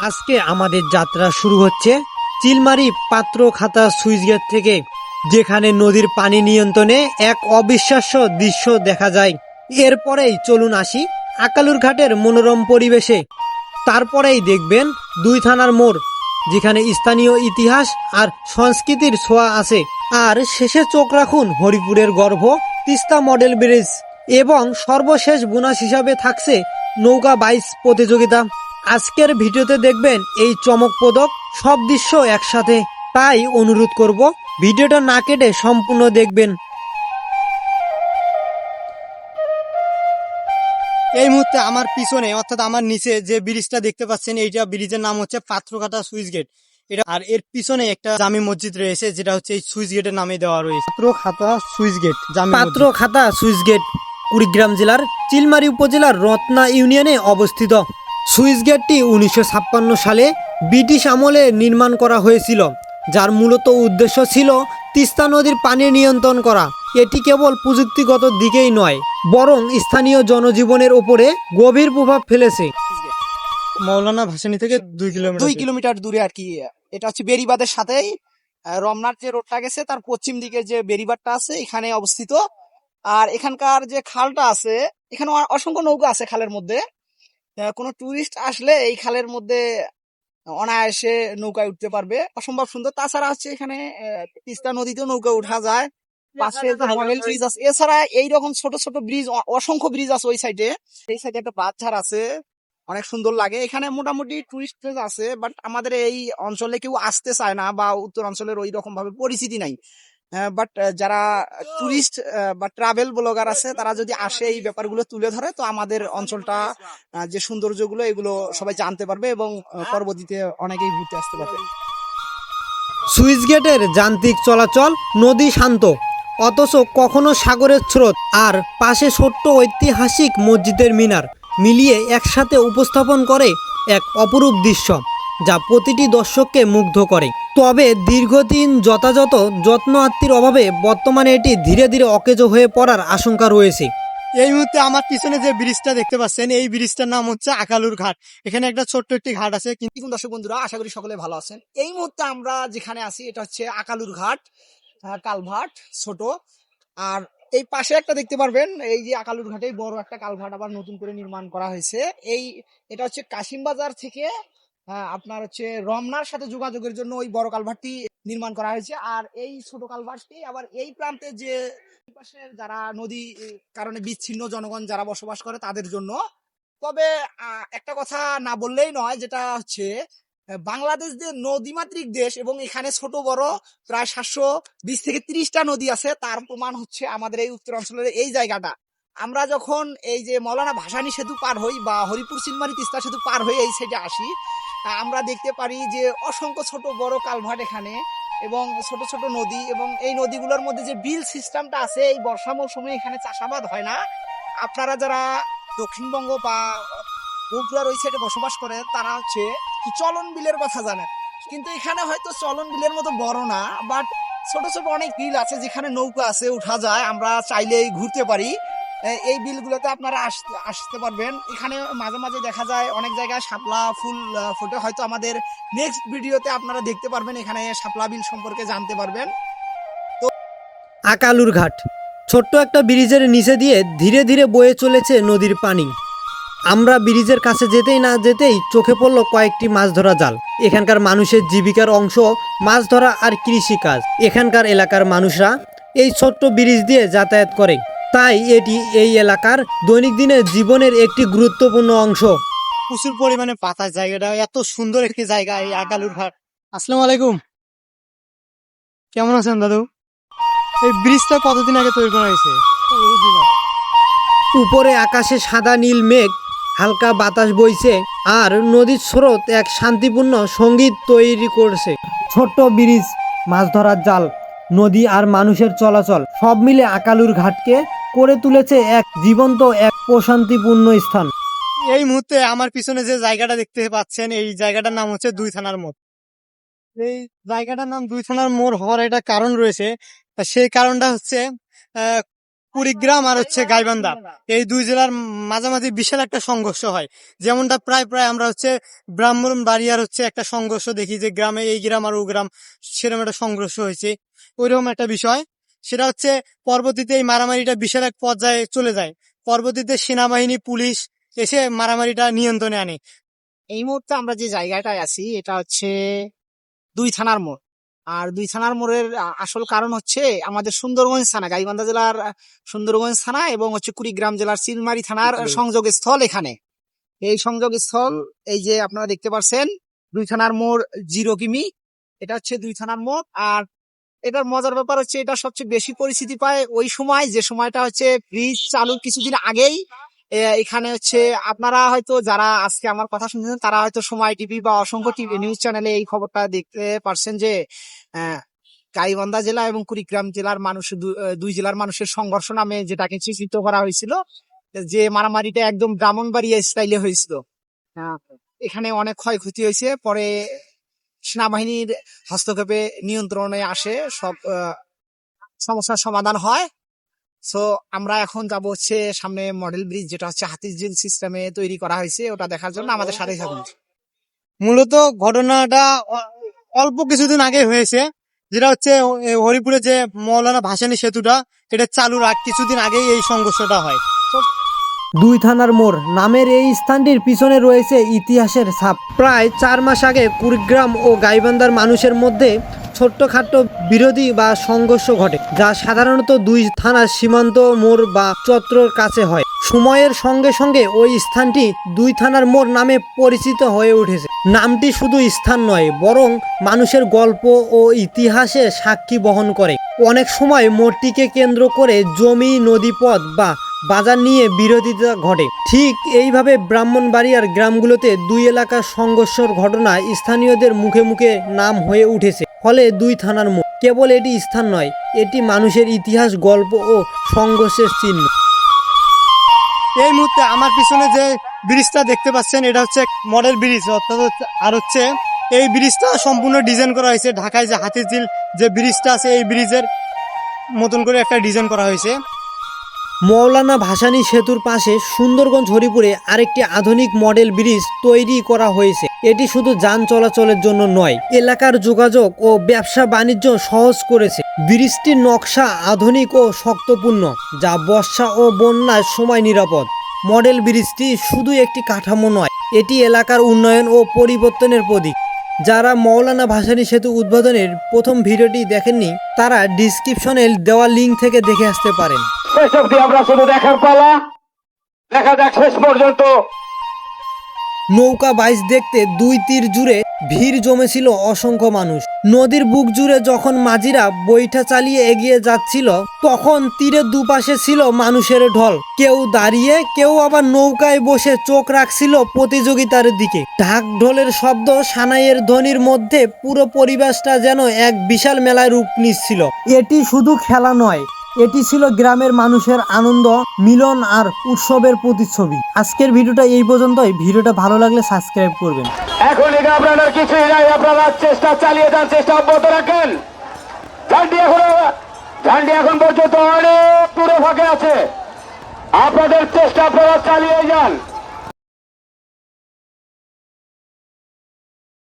আজকে আমাদের যাত্রা শুরু হচ্ছে চিলমারি পাত্রখাতা সুইচ গেট থেকে, যেখানে নদীর পানি নিয়ন্ত্রণে এক অবিশ্বাস্য দৃশ্য দেখা যায়। এরপরেই চলুন আসি আকালুর ঘাটের মনোরম পরিবেশে। তারপরেই দেখবেন দুই থানার মোড়, যেখানে স্থানীয় ইতিহাস আর সংস্কৃতির ছোঁয়া আছে। আর শেষে চোখ রাখুন হরিপুরের গর্ভ তিস্তা মডেল ব্রিজ, এবং সর্বশেষ বোনাস হিসাবে থাকছে নৌকা বাইচ প্রতিযোগিতা। আজকের ভিডিওতে দেখবেন এই চমকপ্রদক সব দৃশ্য একসাথে, তাই অনুরোধ করব ভিডিওটা না কেটে সম্পূর্ণ দেখবেন। এই মুহূর্তে আমার পিছনে অর্থাৎ আমার নিচে যে ব্রিজটা দেখতে পাচ্ছেন, এইটা ব্রিজের নাম হচ্ছে পাত্রখাতা সুইচ গেট। এটা আর এর পিছনে একটা জামি মসজিদ রয়েছে, যেটা হচ্ছে এই সুইচ গেটের নামে দেওয়া রয়েছে Patrakhata switch gate. Patrakhata switch gate Kurigram জেলার চিলমারি উপজেলার রত্না ইউনিয়নে অবস্থিত। সুইচ গেটটি 1956 সালে ব্রিটিশ আমলে নির্মাণ করা হয়েছিল, যার মূলত উদ্দেশ্য ছিল তিস্তা নদীর পানি নিয়ন্ত্রণ করা। এটি কেবল প্রযুক্তিগত দিকেই নয়, বরং স্থানীয় জনজীবনের উপরে গভীর প্রভাব ফেলেছে। মৌলানা ভাসানী থেকে 2 কিলোমিটার দূরে আর কি। এটা হচ্ছে বেড়িবাঁধের সাথেই রমনার যে রোডটা গেছে তার পশ্চিম দিকে যে বেড়িবাঁধটা আছে এখানে অবস্থিত। আর এখানকার যে খালটা আছে, এখানে অসংখ্য নৌকা আছে খালের মধ্যে। কোনো টুরিস্ট আসলে এই খালের মধ্যে অনায়াসে নৌকায় উঠতে পারবে, অসম্ভব সুন্দর। তাছাড়া হচ্ছে এখানে তিস্তা নদীতেও নৌকা উঠা যায়। পাশে মডেল ব্রিজ আছে, এছাড়া এইরকম ছোট ছোট ব্রিজ, অসংখ্য ব্রিজ আছে ওই সাইডে। এই সাইডে একটা বাঁধঝাড় আছে, অনেক সুন্দর লাগে। এখানে মোটামুটি টুরিস্ট প্লেস আছে, বাট আমাদের এই অঞ্চলে কেউ আসতে চায় না, বা উত্তর অঞ্চলের ওই রকম ভাবে পরিচিতি নাই। বাট যারা টুরিস্ট বা ট্রাভেল ব্লগার আছে, তারা যদি আসে এই ব্যাপারগুলো তুলে ধরে, তো আমাদের অঞ্চলটা যে সৌন্দর্যগুলো এগুলো সবাই জানতে পারবে, এবং পরবর্তীতে অনেকেই ঘুরতে আসতে পারবে। সুইচ গেটের যান্ত্রিক চলাচল, নদী শান্ত অথচ কখনো সাগরের স্রোত, আর পাশে ছোট্ট ঐতিহাসিক মসজিদের মিনার মিলিয়ে একসাথে উপস্থাপন করে এক অপরূপ দৃশ্য, যা প্রতিটি দর্শককে মুগ্ধ করে। তবে দীর্ঘদিন যথাযথ যত্ন আত্মীর অভাবে বর্তমানে এটি ধীরে ধীরে অকেজো হয়ে পড়ার আশঙ্কা রয়েছে। এই মুহূর্তে আমার পিছনে যে ব্রিজটা দেখতে পাচ্ছেন, এই ব্রিজটার নাম হচ্ছে আকালুর ঘাট। এখানে একটা ছোট্ট একটি ঘাট আছে। কিন্তু দর্শক বন্ধুরা, আশা করি সকলে ভালো আছেন। এই মুহূর্তে আমরা যেখানে আছি এটা হচ্ছে আকালুর ঘাট, কালভার্ট ছোট। আর এই পাশে একটা দেখতে পারবেন, এই যে আকালুর ঘাটে বড় একটা কালভার্ট আবার নতুন করে নির্মাণ করা হয়েছে। এটা হচ্ছে কাশিমবাজার থেকে আপনার হচ্ছে রমনার সাথে যোগাযোগের জন্য ওই বড় কালভার্টটি নির্মাণ করা হয়েছে। আর এই ছোট কালভার্টটি আবার এই প্রান্তে যে পাশের যারা নদী কারণে বিচ্ছিন্ন জনগণ যারা বসবাস করে তাদের জন্য। তবে একটা কথা না বললেই নয়, যেটা হচ্ছে বাংলাদেশ যে নদীমাতৃক দেশ, এবং এখানে ছোট বড় প্রায় 720 থেকে 30টা নদী আছে, তার প্রমাণ হচ্ছে আমাদের এই উত্তরাঞ্চলের এই জায়গাটা। আমরা যখন এই যে মৌলানা ভাসানী সেতু পার হই বা হরিপুর চিলমারি তিস্তা সেতু পার হয়ে এই সাইডে আসি, আমরা দেখতে পারি যে অসংখ্য ছোট বড় কালভার্ট এখানে, এবং ছোট ছোট নদী, এবং এই নদীগুলোর মধ্যে যে বিল সিস্টেমটা আছে, এই বর্ষা মৌসুমে এখানে চাষাবাদ হয় না। আপনারা যারা দক্ষিণবঙ্গ বা বগুড়ার ওই সাইডে বসবাস করে, তারা হচ্ছে কি চলন বিলের কথা জানেন, কিন্তু এখানে হয়তো চলন বিলের মতো বড় না, বাট ছোট ছোট অনেক বিল আছে যেখানে নৌকা আছে, উঠা যায়, আমরা চাইলেই ঘুরতে পারি। এই বিলগুলোতে আপনারা আসতে পারবেন। এখানে মাঝে মাঝে দেখা যায় অনেক জায়গায় শাপলা ফুল ফোটে, হয়তো আমাদের নেক্সট ভিডিওতে আপনারা দেখতে পারবেন, এখানে শাপলা বিল সম্পর্কে জানতে পারবেন। তো আকালুর ঘাট ছোট্ট একটা ব্রিজের নিচে দিয়ে ধীরে ধীরে বয়ে চলেছে নদীর পানি। আমরা ব্রিজের কাছে যেতেই না যেতেই চোখে পড়ল কয়েকটি মাছ ধরা জাল। এখানকার মানুষের জীবিকার অংশ মাছ ধরা আর কৃষিকাজ। এখানকার এলাকার মানুষরা এই ছোট্ট ব্রিজ দিয়ে যাতায়াত করে, তাই এটি এই এলাকার দৈনিক দিনের জীবনের একটি গুরুত্বপূর্ণ অংশ। প্রচুর পরিমাণে পাতা, জায়গাটা এত সুন্দর একটি জায়গা এই আকালুর ঘাট। আসসালামু আলাইকুম, কেমন আছেন দাদু? এই ব্রিজটা কতদিন আগে তৈরি করা হয়েছে? উপরে আকাশে সাদা নীল মেঘ, হালকা বাতাস বইছে, আর নদীর স্রোত এক শান্তিপূর্ণ সঙ্গীত তৈরি করছে। ছোট্ট ব্রিজ, মাছ ধরার জাল, নদী আর মানুষের চলাচল সব মিলে আকালুর ঘাটকে করে তুলেছে এক জীবন্ত, এক প্রশান্তিপূর্ণ স্থান। এই মুহূর্তে আমার পিছনে যে জায়গাটা দেখতে পাচ্ছেন, এই জায়গাটার নাম হচ্ছে দুই থানার মোড়। এই জায়গাটার নাম দুই থানার মোড় হওয়ার একটা কারণ রয়েছে। সেই কারণটা হচ্ছে কুড়িগ্রাম আর হচ্ছে গাইবান্ধা, এই দুই জেলার মাঝামাঝি বিশাল একটা সংঘর্ষ হয়। যেমনটা প্রায় প্রায় আমরা হচ্ছে ব্রাহ্মণবাড়িয়ার হচ্ছে একটা সংঘর্ষ দেখি, যে গ্রামে এই গ্রাম আর ও গ্রাম সেরকম একটা সংঘর্ষ হয়েছে, ওইরকম একটা বিষয়। সেটা হচ্ছে পরবর্তীতে এই মারামারিটা বিশাল এক পর্যায়ে চলে যায়। পরবর্তীতে সেনাবাহিনী, পুলিশ এসে মারামারিটা নিয়ন্ত্রণে আনে। এই মুহূর্তে আমরা যে জায়গাটায় আছি এটা হচ্ছে দুই থানার মোড়। আর দুই থানার মোড়ের আসল কারণ হচ্ছে আমাদের সুন্দরগঞ্জ থানা, গাইবান্ধা জেলার সুন্দরগঞ্জ থানা এবং হচ্ছে কুড়িগ্রাম জেলার চিলমারি থানার সংযোগ স্থল এখানে। এই সংযোগ স্থল এই যে আপনারা দেখতে পাচ্ছেন, দুই থানার মোড় 0 কিমি, এটা হচ্ছে দুই থানার মোড়। আর এটার মজার ব্যাপার হচ্ছে এটা সবচেয়ে বেশি পরিচিতি পায় ওই সময়, যে সময়টা হচ্ছে ব্রিজ চালুর কিছুদিন আগেই। এখানে হচ্ছে আপনারা হয়তো যারা আজকে আমার কথা শুনছেন তারা হয়তো সময় টিভি বা অসংখ্য টিভি নিউজ চ্যানেলে এই খবরটা দেখতে পারছেন যে গাইবান্ধা জেলা এবং কুড়িগ্রাম জেলার মানুষ, দুই জেলার মানুষের সংঘর্ষ নামে যেটাকে চিত্রিত করা হয়েছিল, যে মারামারিটা একদম ব্রাহ্মণবাড়িয়া স্টাইলে হয়েছিল। এখানে অনেক ক্ষয়ক্ষতি হয়েছে, পরে সেনাবাহিনীর হস্তক্ষেপে নিয়ন্ত্রণে আসে, সব সমস্যার সমাধান হয়। সো আমরা এখন যাব হচ্ছে সামনে মডেল ব্রিজ, যেটা হচ্ছে হাতিঝিল সিস্টেমে তৈরি করা হয়েছে, ওটা দেখার জন্য আমাদের সাথেই থাকুন। মূলত ঘটনাটা অল্প কিছুদিন আগে হয়েছে, যেটা হচ্ছে হরিপুরে যে মৌলানা ভাসানী সেতুটা, এটা চালুর কিছুদিন আগেই এই সংঘর্ষটা হয়। দুই থানার মোড় নামের এই স্থানটির পিছনে রয়েছে ইতিহাসের ছাপ। প্রায় 4 মাস আগে কুড়িগ্রাম ও গাইবান্ধার মানুষের মধ্যে ছোট্টখাট্ট বিরোধী বা সংঘর্ষ ঘটে, যা সাধারণত দুই থানার সীমান্ত মোড় বা চত্বরের কাছে হয়। সময়ের সঙ্গে সঙ্গে ওই স্থানটি দুই থানার মোড় নামে পরিচিত হয়ে উঠেছে। নামটি শুধু স্থান নয়, বরং মানুষের গল্প ও ইতিহাসে সাক্ষী বহন করে। অনেক সময় মোড়টিকে কেন্দ্র করে জমি, নদীপথ বা বাজার নিয়ে বিরোধিতা ঘটে। ঠিক এইভাবে ব্রাহ্মণবাড়িয়ার গ্রামগুলোতে দুই এলাকার সংঘর্ষের ঘটনা স্থানীয়দের মুখে মুখে নাম হয়ে উঠেছে। ফলে দুই থানার মোড় কেবল এটি স্থান নয়, এটি মানুষের ইতিহাস, গল্প ও সংঘর্ষের চিহ্ন। এই মুহূর্তে আমার পিছনে যে ব্রিজটা দেখতে পাচ্ছেন, এটা হচ্ছে মডেল ব্রিজ, অর্থাৎ আর হচ্ছে এই ব্রিজটা সম্পূর্ণ ডিজাইন করা হয়েছে ঢাকায় যে হাতিঝিল যে ব্রিজটা আছে, এই ব্রিজের মতন করে একটা ডিজাইন করা হয়েছে। মৌলানা ভাসানী সেতুর পাশে সুন্দরগঞ্জ হরিপুরে আরেকটি আধুনিক মডেল ব্রিজ তৈরি করা হয়েছে। এটি শুধু যান চলাচলের জন্য নয়, এলাকার যোগাযোগ ও ব্যবসা বাণিজ্য সহজ করেছে। ব্রিজটির নকশা আধুনিক ও শক্তপূর্ণ, যা বর্ষা ও বন্যার সময় নিরাপদ। মডেল ব্রিজটি শুধু একটি কাঠামো নয়, এটি এলাকার উন্নয়ন ও পরিবর্তনের প্রতীক। যারা মৌলানা ভাসানী সেতু উদ্বোধনের প্রথম ভিডিওটি দেখেননি, তারা ডিসক্রিপশনে দেওয়া লিঙ্ক থেকে দেখে আসতে পারেন। শেষ অব্দি আমরা শুধু দেখার পালা, দেখা যাক শেষ পর্যন্ত। নৌকা বাইচ দেখতে দুই তীর জুড়ে ভিড় জমেছিল অসংখ্য মানুষ। নদীর বুক জুড়ে যখন মাঝিরা বৈঠা চালিয়ে এগিয়ে যাচ্ছিল, তখন তীরের দুপাশে ছিল মানুষের ঢল। কেউ দাঁড়িয়ে, কেউ আবার নৌকায় বসে চোখ রাখছিল প্রতিযোগিতার দিকে। ঢাক ঢোলের শব্দ, সানাইয়ের ধ্বনির মধ্যে পুরো পরিবেশটা যেন এক বিশাল মেলায় রূপ নিচ্ছিল। এটি শুধু খেলা নয়, এটি ছিল গ্রামের মানুষের আনন্দ, মিলন আর উৎসবের প্রতিচ্ছবি। আজকের ভিডিওটা এই পর্যন্তই। ভিডিওটা ভালো লাগলে সাবস্ক্রাইব করবেন। এখন আপনার কিছুই নাই, আপনারা চেষ্টা চালিয়ে যান, চেষ্টা অব্যাহত রাখেন। ঝান্ডি এখন পর্যন্ত অনেক দূরে ফাঁকে আছে, আপনাদের চেষ্টা আপনারা চালিয়ে যান।